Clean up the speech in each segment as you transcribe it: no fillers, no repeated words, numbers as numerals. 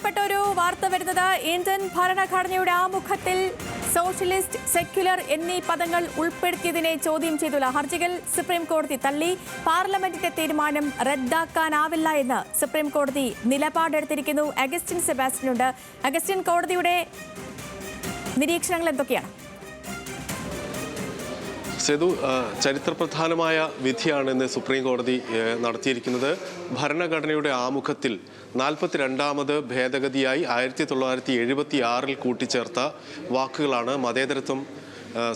പ്രധാനപ്പെട്ട ഒരു വാർത്ത വരുന്നത് ഇന്ത്യൻ ഭരണഘടനയുടെ ആമുഖത്തിൽ സോഷ്യലിസ്റ്റ്, സെക്യുലർ എന്നീ പദങ്ങൾ ഉൾപ്പെടുത്തിയതിനെ ചോദ്യം ചെയ്തുള്ള ഹർജികൾ സുപ്രീം കോടതി തള്ളി. പാർലമെന്റിന്റെ തീരുമാനം റദ്ദാക്കാനാവില്ല എന്ന് സുപ്രീം കോടതി നിലപാടെടുത്തിരിക്കുന്നു. അഗസ്റ്റിൻ സെബാസ്റ്റ്യൻ ഉണ്ട്. അഗസ്റ്റിൻ, കോടതിയുടെ നിരീക്ഷണങ്ങൾ എന്തൊക്കെയാണ്? സേതു, ചരിത്രപ്രധാനമായ വിധിയാണ് ഇന്ന് സുപ്രീം കോടതി നടത്തിയിരിക്കുന്നത്. ഭരണഘടനയുടെ ആമുഖത്തിൽ 42ാമത് ഭേദഗതിയായി 1976 കൂട്ടിച്ചേർത്ത വാക്കുകളാണ് മതേതരത്വം,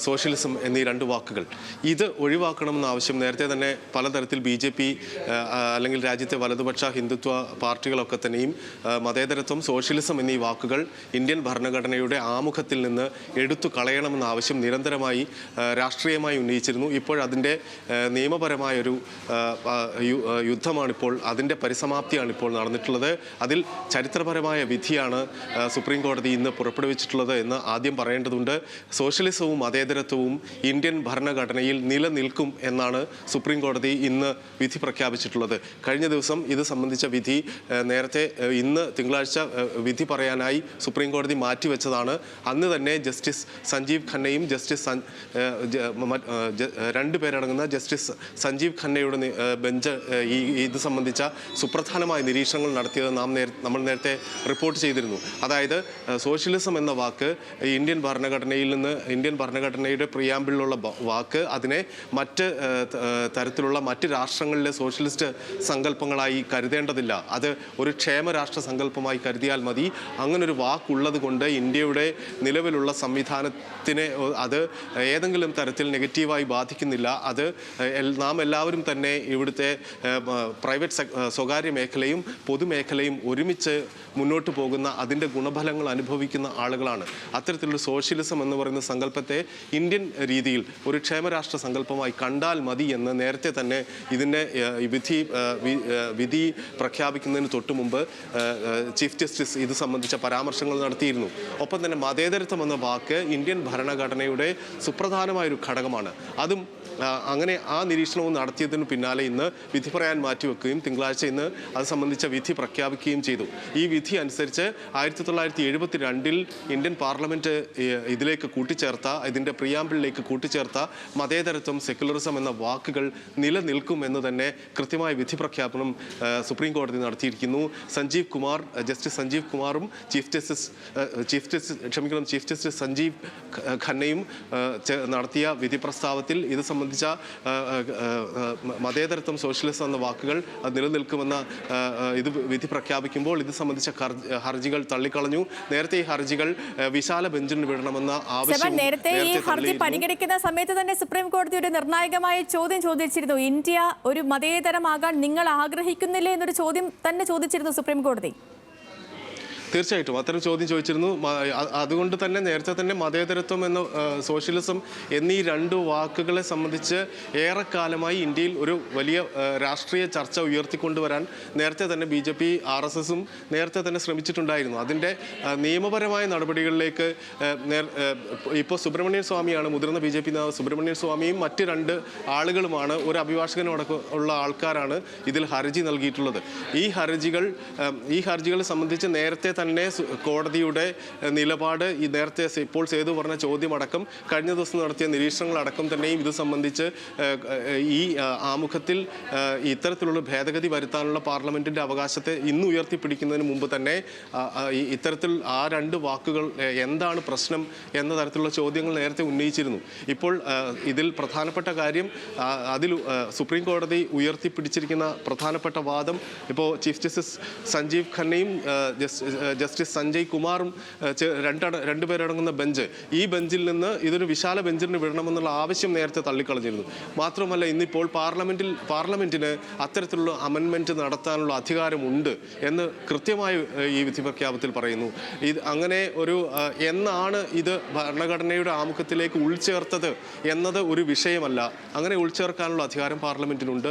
സോഷ്യലിസം എന്നീ രണ്ട് വാക്കുകൾ. ഇത് ഒഴിവാക്കണമെന്ന ആവശ്യം നേരത്തെ തന്നെ പലതരത്തിൽ BJP അല്ലെങ്കിൽ രാജ്യത്തെ വലതുപക്ഷ ഹിന്ദുത്വ പാർട്ടികളൊക്കെ തന്നെയും മതേതരത്വം, സോഷ്യലിസം എന്നീ വാക്കുകൾ ഇന്ത്യൻ ഭരണഘടനയുടെ ആമുഖത്തിൽ നിന്ന് എടുത്തു കളയണമെന്ന ആവശ്യം നിരന്തരമായി രാഷ്ട്രീയമായി ഉന്നയിച്ചിരുന്നു. ഇപ്പോഴതിൻ്റെ നിയമപരമായൊരു യുദ്ധമാണിപ്പോൾ, അതിൻ്റെ പരിസമാപ്തിയാണിപ്പോൾ നടന്നിട്ടുള്ളത്. അതിൽ ചരിത്രപരമായ വിധിയാണ് സുപ്രീം കോടതി ഇന്ന് പുറപ്പെടുവിച്ചിട്ടുള്ളത് എന്ന് ആദ്യം പറയേണ്ടതുണ്ട്. സോഷ്യലിസവും മതേതരത്വവും ഇന്ത്യൻ ഭരണഘടനയിൽ നിലനിൽക്കും എന്നാണ് സുപ്രീം കോടതി ഇന്ന് വിധി പ്രഖ്യാപിച്ചിട്ടുള്ളത്. കഴിഞ്ഞ ദിവസം ഇത് സംബന്ധിച്ച വിധി നേരത്തെ ഇന്ന് തിങ്കളാഴ്ച വിധി പറയാനായി സുപ്രീം കോടതി മാറ്റിവെച്ചതാണ്. അന്ന് തന്നെ ജസ്റ്റിസ് സഞ്ജീവ് ഖന്നയും രണ്ടുപേരടങ്ങുന്ന ജസ്റ്റിസ് സഞ്ജീവ് ഖന്നയുടെ ബെഞ്ച് ഇത് സംബന്ധിച്ച സുപ്രധാനമായ നിരീക്ഷണങ്ങൾ നടത്തിയത് നമ്മൾ നേരത്തെ റിപ്പോർട്ട് ചെയ്തിരുന്നു. അതായത് സോഷ്യലിസം എന്ന വാക്ക് ഇന്ത്യൻ ഭരണഘടനയുടെ പ്രിയാമ്പിളിലുള്ള വാക്ക്, അതിനെ മറ്റ് തരത്തിലുള്ള മറ്റ് രാഷ്ട്രങ്ങളിലെ സോഷ്യലിസ്റ്റ് സങ്കല്പങ്ങളായി കരുതേണ്ടതില്ല. അത് ഒരു ക്ഷേമരാഷ്ട്ര സങ്കല്പമായി കരുതിയാൽ മതി. അങ്ങനൊരു വാക്കുള്ളത് കൊണ്ട് ഇന്ത്യയുടെ നിലവിലുള്ള സംവിധാനത്തിനെ അത് ഏതെങ്കിലും തരത്തിൽ നെഗറ്റീവായി ബാധിക്കുന്നില്ല. അത് നാം എല്ലാവരും തന്നെ ഇവിടുത്തെ സ്വകാര്യ മേഖലയും പൊതുമേഖലയും ഒരുമിച്ച് മുന്നോട്ട് പോകുന്ന, അതിൻ്റെ ഗുണഫലങ്ങൾ അനുഭവിക്കുന്ന ആളുകളാണ്. അത്തരത്തിലുള്ള സോഷ്യലിസം എന്ന് പറയുന്ന സങ്കല്പത്തെ ഇന്ത്യൻ രീതിയിൽ ഒരു ക്ഷേമരാഷ്ട്ര സങ്കല്പമായി കണ്ടാൽ മതി എന്ന് നേരത്തെ തന്നെ ഇതിൻ്റെ വിധി പ്രഖ്യാപിക്കുന്നതിന് തൊട്ടു മുമ്പ് ചീഫ് ജസ്റ്റിസ് ഇത് സംബന്ധിച്ച പരാമർശങ്ങൾ നടത്തിയിരുന്നു. ഒപ്പം തന്നെ മതേതരത്വം എന്ന വാക്ക് ഇന്ത്യൻ ഭരണഘടനയുടെ സുപ്രധാനമായൊരു ഘടകമാണ്. അതും അങ്ങനെ ആ നിരീക്ഷണവും നടത്തിയതിനു പിന്നാലെ ഇന്ന് വിധി പറയാൻ മാറ്റിവെക്കുകയും തിങ്കളാഴ്ച ഇന്ന് അത് സംബന്ധിച്ച വിധി പ്രഖ്യാപിക്കുകയും ചെയ്തു. ഈ വിധി അനുസരിച്ച് 1972 ഇന്ത്യൻ പാർലമെൻറ്റ് ഇതിലേക്ക് ഇതിൻ്റെ പ്രിയാമ്പിളിലേക്ക് കൂട്ടിച്ചേർത്ത മതേതരത്വം, സെക്യുലറിസം എന്ന വാക്കുകൾ നിലനിൽക്കും എന്ന് തന്നെ കൃത്യമായ വിധി പ്രഖ്യാപനം സുപ്രീം കോടതി നടത്തിയിരിക്കുന്നു. ജസ്റ്റിസ് സഞ്ജീവ് കുമാറും ചീഫ് ജസ്റ്റിസ് സഞ്ജീവ് ഖന്നയും നടത്തിയ വിധി പ്രസ്താവത്തിൽ ഇത് സംബന്ധിച്ച മതേതരത്വം, സോഷ്യലിസം എന്ന വാക്കുകൾ നിലനിൽക്കുമെന്ന വിധി പ്രഖ്യാപിക്കുമ്പോൾ ഇത് സംബന്ധിച്ച ഹർജികൾ തള്ളിക്കളഞ്ഞു. നേരത്തെ ഈ ഹർജികൾ വിശാല ബെഞ്ചിന് വിടണമെന്ന ആവശ്യം നേരത്തെ ഈ ഹർജി പരിഗണിക്കുന്ന സമയത്ത് തന്നെ സുപ്രീം കോടതി ഒരു നിർണായകമായ ചോദ്യം ചോദിച്ചിരുന്നു. ഇന്ത്യ ഒരു മതേതരമാകാൻ നിങ്ങൾ ആഗ്രഹിക്കുന്നില്ലേ എന്നൊരു ചോദ്യം തന്നെ ചോദിച്ചിരുന്നു സുപ്രീം കോടതി. തീർച്ചയായിട്ടും അത്തരം ചോദ്യം ചോദിച്ചിരുന്നു. അതുകൊണ്ട് തന്നെ നേരത്തെ തന്നെ മതേതരത്വം എന്ന സോഷ്യലിസം എന്നീ രണ്ട് വാക്കുകളെ സംബന്ധിച്ച് ഏറെക്കാലമായി ഇന്ത്യയിൽ ഒരു വലിയ രാഷ്ട്രീയ ചർച്ച ഉയർത്തിക്കൊണ്ടുവരാൻ നേരത്തെ തന്നെ BJP, RSSും നേരത്തെ തന്നെ ശ്രമിച്ചിട്ടുണ്ടായിരുന്നു. അതിൻ്റെ നിയമപരമായ നടപടികളിലേക്ക് ഇപ്പോൾ സുബ്രഹ്മണ്യൻ സ്വാമിയാണ്, മുതിർന്ന BJP നേതാവ് സുബ്രഹ്മണ്യൻ സ്വാമിയും മറ്റ് രണ്ട് ആളുകളുമാണ്, ഒരു അഭിഭാഷകനോടൊപ്പം ഉള്ള ആൾക്കാരാണ് ഇതിൽ ഹർജി നൽകിയിട്ടുള്ളത്. ഈ ഹർജികളെ സംബന്ധിച്ച് നേരത്തെ തന്നെ കോടതിയുടെ നിലപാട് നേരത്തെ ഇപ്പോൾ സേതു പറഞ്ഞ ചോദ്യമടക്കം കഴിഞ്ഞ ദിവസം നടത്തിയ നിരീക്ഷണങ്ങളടക്കം തന്നെയും ഇത് സംബന്ധിച്ച് ഈ ആമുഖത്തിൽ ഇത്തരത്തിലുള്ള ഭേദഗതി വരുത്താനുള്ള പാർലമെന്റിന്റെ അവകാശത്തെ ഇന്ന് ഉയർത്തിപ്പിടിക്കുന്നതിന് മുമ്പ് തന്നെ ഇത്തരത്തിൽ ആ രണ്ട് വാക്കുകൾ എന്താണ് പ്രശ്നം എന്ന തരത്തിലുള്ള ചോദ്യങ്ങൾ നേരത്തെ ഉന്നയിച്ചിരുന്നു. ഇപ്പോൾ ഇതിൽ പ്രധാനപ്പെട്ട കാര്യം, അതിൽ സുപ്രീം കോടതി ഉയർത്തിപ്പിടിച്ചിരിക്കുന്ന പ്രധാനപ്പെട്ട വാദം, ഇപ്പോൾ ചീഫ് ജസ്റ്റിസ് സഞ്ജീവ് ഖന്നയും ജസ്റ്റിസ് സഞ്ജയ് കുമാറും രണ്ടുപേരടങ്ങുന്ന ബെഞ്ച്, ഈ ബെഞ്ചിൽ നിന്ന് ഇതൊരു വിശാല ബെഞ്ചിന് വിടണമെന്നുള്ള ആവശ്യം നേരത്തെ തള്ളിക്കളഞ്ഞിരുന്നു. മാത്രമല്ല ഇന്നിപ്പോൾ പാർലമെന്റിന് അത്തരത്തിലുള്ള അമെൻമെന്റ് നടത്താനുള്ള അധികാരമുണ്ട് എന്ന് കൃത്യമായി ഈ വിധി പ്രഖ്യാപനത്തിൽ പറയുന്നു. അങ്ങനെ ഒരു എന്നാണ് ഇത് ഭരണഘടനയുടെ ആമുഖത്തിലേക്ക് ഉൾച്ചേർത്തത് എന്നത് ഒരു വിഷയമല്ല. അങ്ങനെ ഉൾച്ചേർക്കാനുള്ള അധികാരം പാർലമെന്റിനുണ്ട്.